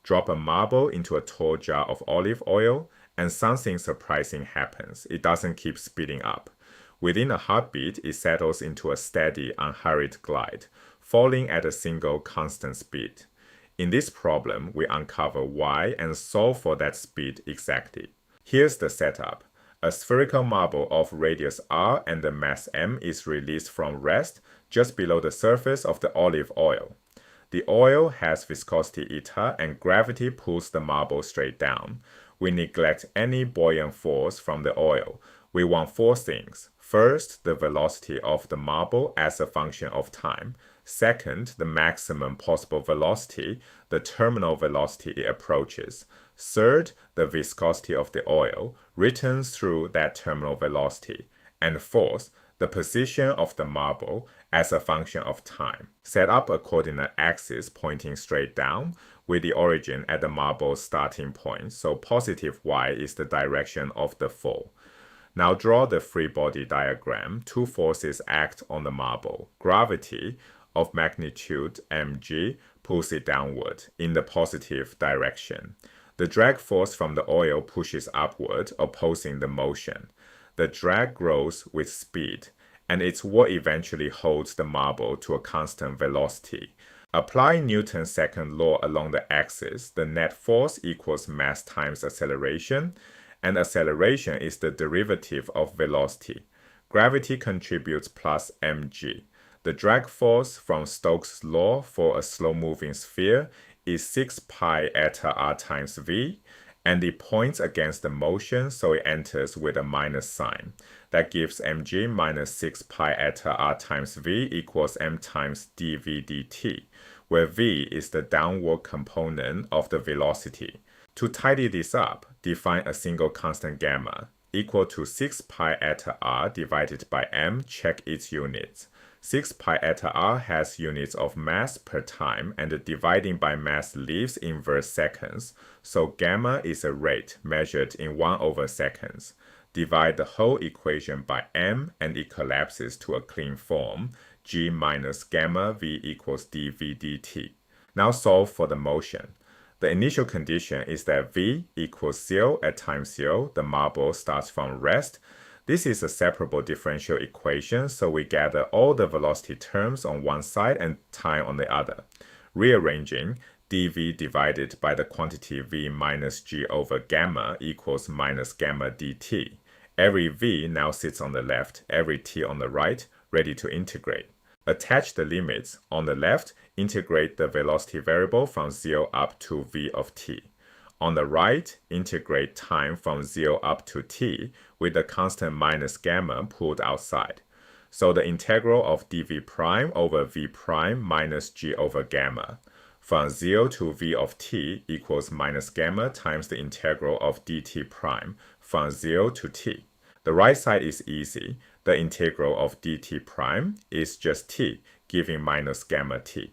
Drop a marble into a tall jar of olive oil, and something surprising happens. It doesn't keep speeding up. Within a heartbeat, it settles into a steady, unhurried glide, falling at a single constant speed. In this problem, we uncover why and solve for that speed exactly. Here's the setup. A spherical marble of radius r and the mass m is released from rest just below the surface of the olive oil. The oil has viscosity eta and gravity pulls the marble straight down. We neglect any buoyant force from the oil. We want four things. First, the velocity of the marble as a function of time. Second, the maximum possible velocity, the terminal velocity it approaches. Third, the viscosity of the oil, written through that terminal velocity. And fourth, the position of the marble as a function of time. Set up a coordinate axis pointing straight down with the origin at the marble's starting point, so positive y is the direction of the fall. Now draw the free body diagram. Two forces act on the marble. Gravity of magnitude mg pulls it downward in the positive direction. The drag force from the oil pushes upward, opposing the motion. The drag grows with speed, and it's what eventually holds the marble to a constant velocity. Applying Newton's second law along the axis, the net force equals mass times acceleration, and acceleration is the derivative of velocity. Gravity contributes plus mg. The drag force from Stokes' law for a slow-moving sphere is 6 pi eta r times v, and it points against the motion, so it enters with a minus sign. That gives mg minus 6 pi eta r times v equals m times dv dt, where v is the downward component of the velocity. To tidy this up, define a single constant gamma equal to 6 pi eta r divided by m, check its units. 6 pi eta r has units of mass per time, and the dividing by mass leaves inverse seconds, so gamma is a rate measured in 1/seconds. Divide the whole equation by m, and it collapses to a clean form, g minus gamma v equals dv dt. Now solve for the motion. The initial condition is that v equals 0 at time 0, the marble starts from rest. This is a separable differential equation, so we gather all the velocity terms on one side and time on the other. Rearranging, dv divided by the quantity v minus g over gamma equals minus gamma dt. Every v now sits on the left, every t on the right, ready to integrate. Attach the limits. On the left, integrate the velocity variable from 0 up to v of t. On the right, integrate time from 0 up to t with the constant minus gamma pulled outside. So the integral of dv prime over v prime minus g over gamma. From 0 to v of t equals minus gamma times the integral of dt prime from 0 to t. The right side is easy. The integral of dt prime is just t, giving minus gamma t.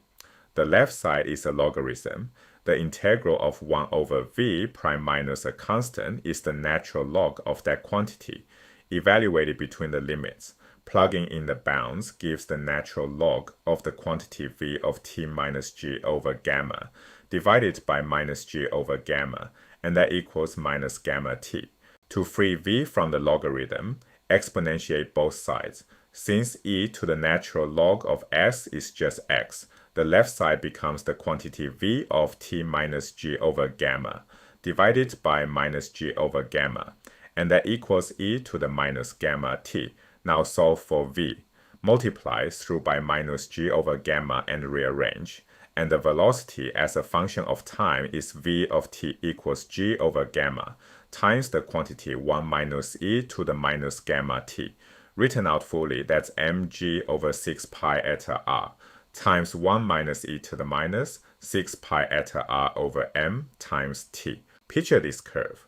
The left side is a logarithm. The integral of 1 over v prime minus a constant is the natural log of that quantity, evaluated between the limits. Plugging in the bounds gives the natural log of the quantity v of t minus g over gamma, divided by minus g over gamma, and that equals minus gamma t. To free v from the logarithm, exponentiate both sides. Since e to the natural log of x is just x, the left side becomes the quantity v of t minus g over gamma, divided by minus g over gamma, and that equals e to the minus gamma t. Now solve for v. Multiply through by minus g over gamma and rearrange. And the velocity as a function of time is v of t equals g over gamma, times the quantity 1 minus e to the minus gamma t. Written out fully, that's mg over 6 pi eta r, times 1 minus e to the minus 6 pi eta r over m times t. Picture this curve.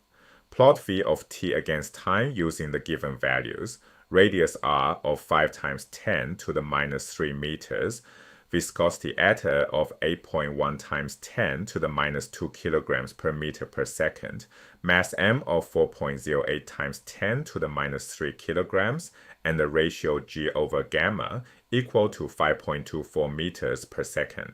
Plot v of t against time using the given values. Radius r of 5 times 10 to the minus 3 meters. Viscosity eta of 8.1 times 10 to the minus 2 kilograms per meter per second. Mass m of 4.08 times 10 to the minus 3 kilograms. And the ratio g over gamma equal to 5.24 meters per second.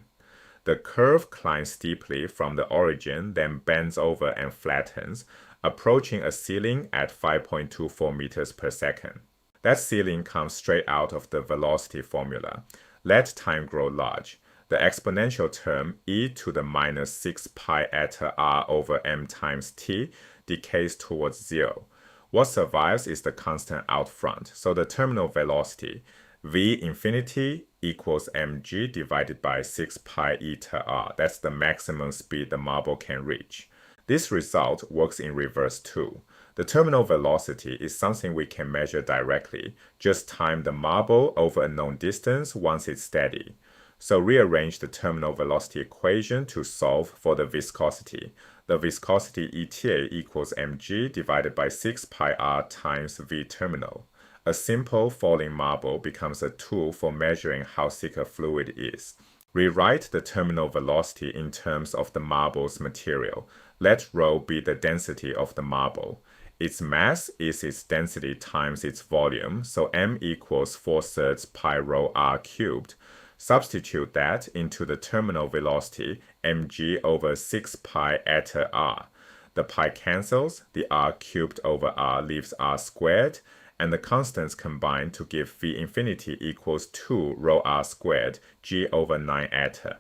The curve climbs steeply from the origin, then bends over and flattens, approaching a ceiling at 5.24 meters per second. That ceiling comes straight out of the velocity formula. Let time grow large. The exponential term e to the minus 6 pi eta r over m times t decays towards 0. What survives is the constant out front, so the terminal velocity, v infinity equals mg divided by 6 pi eta r. That's the maximum speed the marble can reach. This result works in reverse too. The terminal velocity is something we can measure directly. Just time the marble over a known distance once it's steady. So rearrange the terminal velocity equation to solve for the viscosity. The viscosity ETA equals mg divided by 6 pi r times v terminal. A simple falling marble becomes a tool for measuring how thick a fluid is. Rewrite the terminal velocity in terms of the marble's material. Let ρ be the density of the marble. Its mass is its density times its volume, so m equals 4/3 pi rho r cubed. Substitute that into the terminal velocity, mg over 6 pi eta r. The pi cancels, the r cubed over r leaves r squared, and the constants combine to give v infinity equals 2 rho r squared g over 9 eta.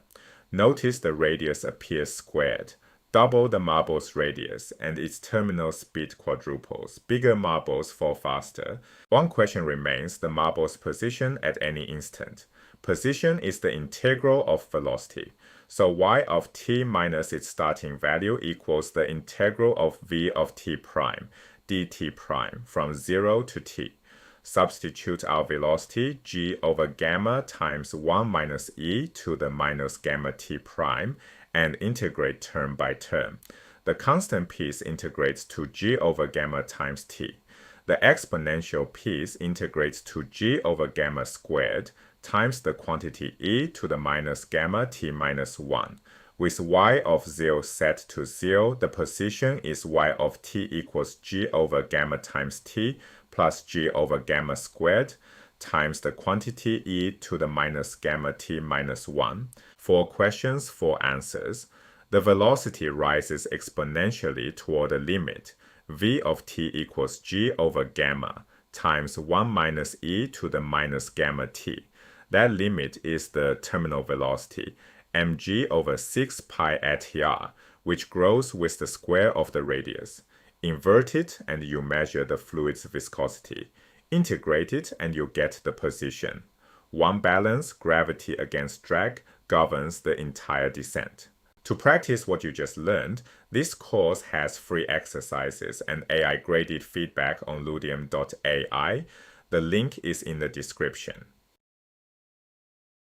Notice the radius appears squared. Double the marble's radius, and its terminal speed quadruples. Bigger marbles fall faster. One question remains: the marble's position at any instant. Position is the integral of velocity. So y of t minus its starting value equals the integral of v of t prime, dt prime, from 0 to t. Substitute our velocity g over gamma times 1 minus e to the minus gamma t prime, and integrate term by term. The constant piece integrates to g over gamma times t. The exponential piece integrates to g over gamma squared times the quantity e to the minus gamma t minus 1. With y of 0 set to 0, the position is y of t equals g over gamma times t plus g over gamma squared times the quantity e to the minus gamma t minus 1. 4 questions, 4 answers. The velocity rises exponentially toward a limit. V of t equals g over gamma times 1 minus e to the minus gamma t. That limit is the terminal velocity, mg over 6 pi eta r, which grows with the square of the radius. Invert it and you measure the fluid's viscosity. Integrate it and you get the position. One balance, gravity against drag, governs the entire descent. To practice what you just learned, this course has free exercises and AI-graded feedback on ludium.ai. The link is in the description.